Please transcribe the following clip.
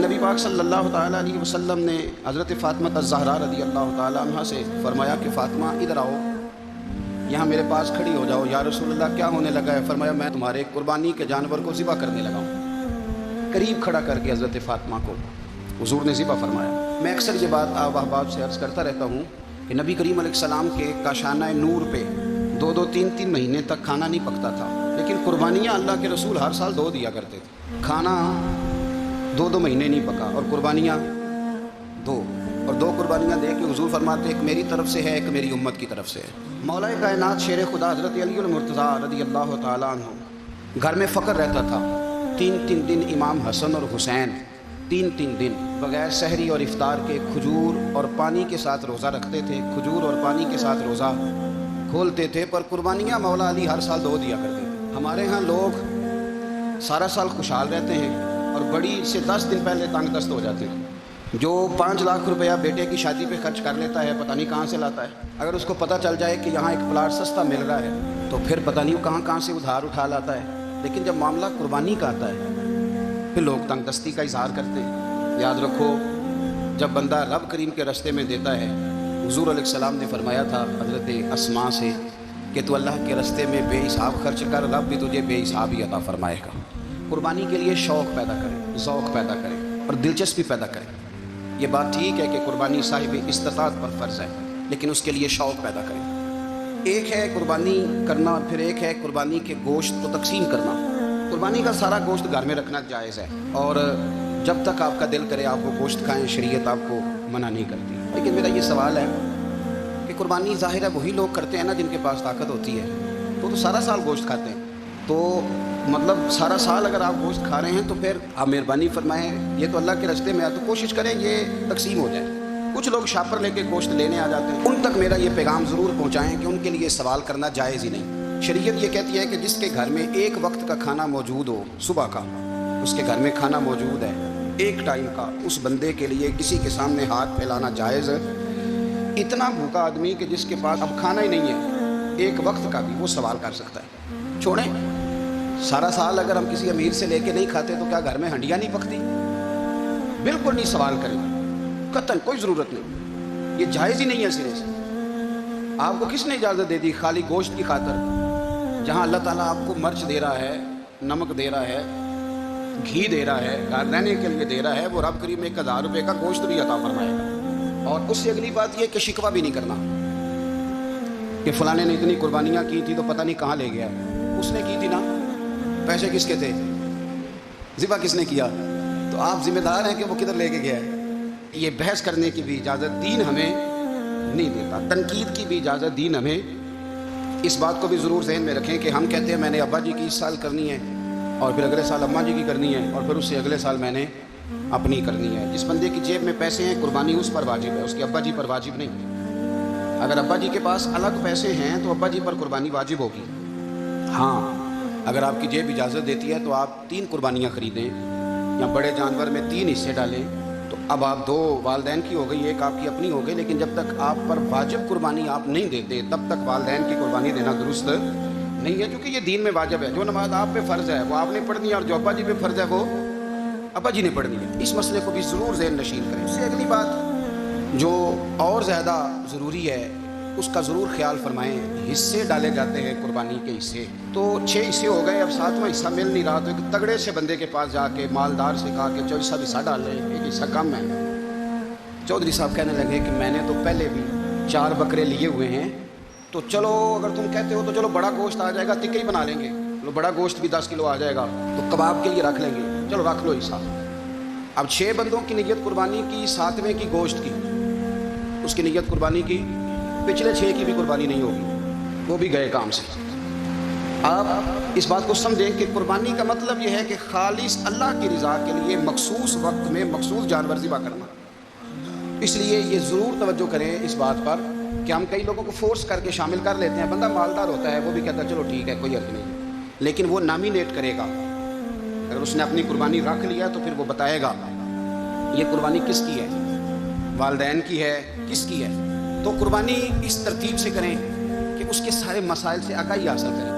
نبی پاک صلی اللہ تعالیٰ علیہ وسلم نے حضرت فاطمہ الزہرا رضی اللہ تعالیٰ عنہ سے فرمایا کہ فاطمہ ادھر آؤ، یہاں میرے پاس کھڑی ہو جاؤ۔ یا رسول اللہ کیا ہونے لگا ہے؟ فرمایا میں تمہارے قربانی کے جانور کو ذبح کرنے لگا ہوں۔ قریب کھڑا کر کے حضرت فاطمہ کو حضور نے ذبح فرمایا۔ میں اکثر یہ بات آپ احباب سے عرض کرتا رہتا ہوں کہ نبی کریم علیہ السلام کے کاشانہ نور پہ 2 3 مہینے تک کھانا نہیں پکتا تھا، لیکن قربانیاں اللہ کے رسول ہر سال 2 دیا کرتے تھے۔ کھانا 2 مہینے نہیں پکا اور قربانیاں 2 قربانیاں دے کے حضور فرماتے ایک میری طرف سے ہے، ایک میری امت کی طرف سے ہے۔ مولا کائنات شیر خدا حضرت علی المرتضیٰ رضی اللہ تعالیٰ عنہ گھر میں فقر رہتا تھا۔ 3 دن امام حسن اور حسین 3 دن بغیر سحری اور افطار کے کھجور اور پانی کے ساتھ روزہ رکھتے تھے، کھجور اور پانی کے ساتھ روزہ کھولتے تھے، پر قربانیاں مولا علی ہر سال 2 دیا کرتے تھے۔ ہمارے ہاں لوگ سارا سال خوشحال رہتے ہیں اور بڑی سے 10 دن پہلے تنگ دست ہو جاتے ہیں۔ جو 5 لاکھ روپیہ بیٹے کی شادی پہ خرچ کر لیتا ہے پتہ نہیں کہاں سے لاتا ہے۔ اگر اس کو پتہ چل جائے کہ یہاں ایک پلاٹ سستا مل رہا ہے تو پھر پتہ نہیں وہ کہاں سے ادھار اٹھا لاتا ہے۔ لیکن جب معاملہ قربانی کا آتا ہے پھر لوگ تنگ دستی کا اظہار کرتے ہیں۔ یاد رکھو جب بندہ رب کریم کے راستے میں دیتا ہے، حضور علیہ السلام نے فرمایا تھا حضرت اسماء سے کہ تو اللہ کے راستے میں بے حساب خرچ کر، رب بھی تجھے بے حساب ہی عطا فرمائے گا۔ قربانی کے لیے شوق پیدا کرے، ذوق پیدا کرے اور دلچسپی پیدا کرے۔ یہ بات ٹھیک ہے کہ قربانی صاحب استطاعت پر فرض ہے، لیکن اس کے لیے شوق پیدا کریں۔ ایک ہے قربانی کرنا اور پھر ایک ہے قربانی کے گوشت کو تقسیم کرنا۔ قربانی کا سارا گوشت گھر میں رکھنا جائز ہے، اور جب تک آپ کا دل کرے آپ وہ گوشت کھائیں، شریعت آپ کو منع نہیں کرتی۔ لیکن میرا یہ سوال ہے کہ قربانی ظاہر ہے وہی لوگ کرتے ہیں نا جن کے پاس طاقت ہوتی ہے، تو سارا سال گوشت کھاتے ہیں۔ تو مطلب سارا سال اگر آپ گوشت کھا رہے ہیں تو پھر آپ مہربانی فرمائیں، یہ تو اللہ کے راستے میں ہے تو کوشش کریں یہ تقسیم ہو جائے۔ کچھ لوگ شاپر لے کے گوشت لینے آ جاتے ہیں، ان تک میرا یہ پیغام ضرور پہنچائیں کہ ان کے لیے سوال کرنا جائز ہی نہیں۔ شریعت یہ کہتی ہے کہ جس کے گھر میں ایک وقت کا کھانا موجود ہو، صبح کا اس کے گھر میں کھانا موجود ہے ایک ٹائم کا، اس بندے کے لیے کسی کے سامنے ہاتھ پھیلانا جائز ہے۔ اتنا بھوکا آدمی کہ جس کے پاس اب کھانا ہی نہیں ہے ایک وقت کا بھی، وہ سوال کر سکتا ہے۔ چھوڑیں، سارا سال اگر ہم کسی امیر سے لے کے نہیں کھاتے تو کیا گھر میں ہنڈیاں نہیں پکتی؟ بالکل نہیں سوال کریں، قطعاً کوئی ضرورت نہیں، یہ جائز ہی نہیں ہے سرے سے۔ آپ کو کس نے اجازت دے دی خالی گوشت کی خاطر؟ جہاں اللہ تعالیٰ آپ کو مرچ دے رہا ہے، نمک دے رہا ہے، گھی دے رہا ہے، گھر رہنے کے لیے دے رہا ہے، وہ رب کریم 1000 روپے کا گوشت بھی عطا فرمائے گا۔ اور اس سے اگلی بات یہ کہ شکوہ بھی نہیں کرنا کہ فلانے نے اتنی قربانیاں کی تھی تو پتہ نہیں کہاں لے گیا ہے۔ اس نے کی تھی نا، پیسے کس کے تھے، ذبح کس نے کیا، تو آپ ذمہ دار ہیں کہ وہ کدھر لے کے گیا ہے۔ یہ بحث کرنے کی بھی اجازت دین ہمیں نہیں دیتا، تنقید کی بھی اجازت دین ہمیں۔ اس بات کو بھی ضرور ذہن میں رکھیں کہ ہم کہتے ہیں میں نے ابا جی کی اس سال کرنی ہے اور پھر اگلے سال اماں جی کی کرنی ہے اور پھر اس سے اگلے سال میں نے اپنی کرنی ہے۔ جس بندے کی جیب میں پیسے ہیں قربانی اس پر واجب ہے، اس کے ابا جی پر واجب نہیں۔ اگر ابا جی کے پاس الگ پیسے ہیں تو ابا جی پر قربانی واجب ہوگی۔ ہاں اگر آپ کی جیب اجازت دیتی ہے تو آپ 3 قربانیاں خریدیں یا بڑے جانور میں 3 حصے ڈالیں، تو اب آپ 2 والدین کی ہو گئی، ایک آپ کی اپنی ہو گئی۔ لیکن جب تک آپ پر واجب قربانی آپ نہیں دیتے تب تک والدین کی قربانی دینا درست نہیں ہے، کیونکہ یہ دین میں واجب ہے۔ جو نماز آپ پہ فرض ہے وہ آپ نے پڑھنی ہے، اور جو ابا جی پہ فرض ہے وہ ابا جی نے پڑھنی ہے۔ اس مسئلے کو بھی ضرور ذہن نشین کریں۔ اس سے اگلی بات جو اور زیادہ ضروری ہے اس کا ضرور خیال فرمائیں، حصے ڈالے جاتے ہیں قربانی کے حصے، تو 6 حصے ہو گئے، اب 7واں حصہ مل نہیں رہا، تو ایک تگڑے سے بندے کے پاس جا کے مالدار سے کہا کہ 24 حصہ ڈال رہے ہیں، ایک حصہ کم ہے۔ چودھری صاحب کہنے لگے کہ میں نے تو پہلے بھی 4 بکرے لیے ہوئے ہیں، تو چلو اگر تم کہتے ہو تو چلو بڑا گوشت آ جائے گا، ٹکے ہی بنا لیں گے، چلو بڑا گوشت بھی 10 کلو آ جائے گا تو کباب کے لیے رکھ لیں گے، چلو رکھ لو حصہ۔ اب 6 بندوں کی نیت قربانی کی، 7ویں کی گوشت کی، اس کی نیت قربانی کی، پچھلے 6 کی بھی قربانی نہیں ہوگی، وہ بھی گئے کام سے۔ آپ اس بات کو سمجھیں کہ قربانی کا مطلب یہ ہے کہ خالص اللہ کی رضا کے لیے مخصوص وقت میں مخصوص جانور ذبح کرنا۔ اس لیے یہ ضرور توجہ کریں اس بات پر کہ ہم کئی لوگوں کو فورس کر کے شامل کر لیتے ہیں۔ بندہ مالدار ہوتا ہے وہ بھی کہتا ہے چلو ٹھیک ہے کوئی حرج نہیں، لیکن وہ نامینیٹ کرے گا۔ اگر اس نے اپنی قربانی رکھ لیا تو پھر وہ بتائے گا یہ قربانی کس کی ہے، والدین کی ہے، کس کی ہے۔ تو قربانی اس ترتیب سے کریں کہ اس کے سارے مسائل سے آگاہی حاصل کریں۔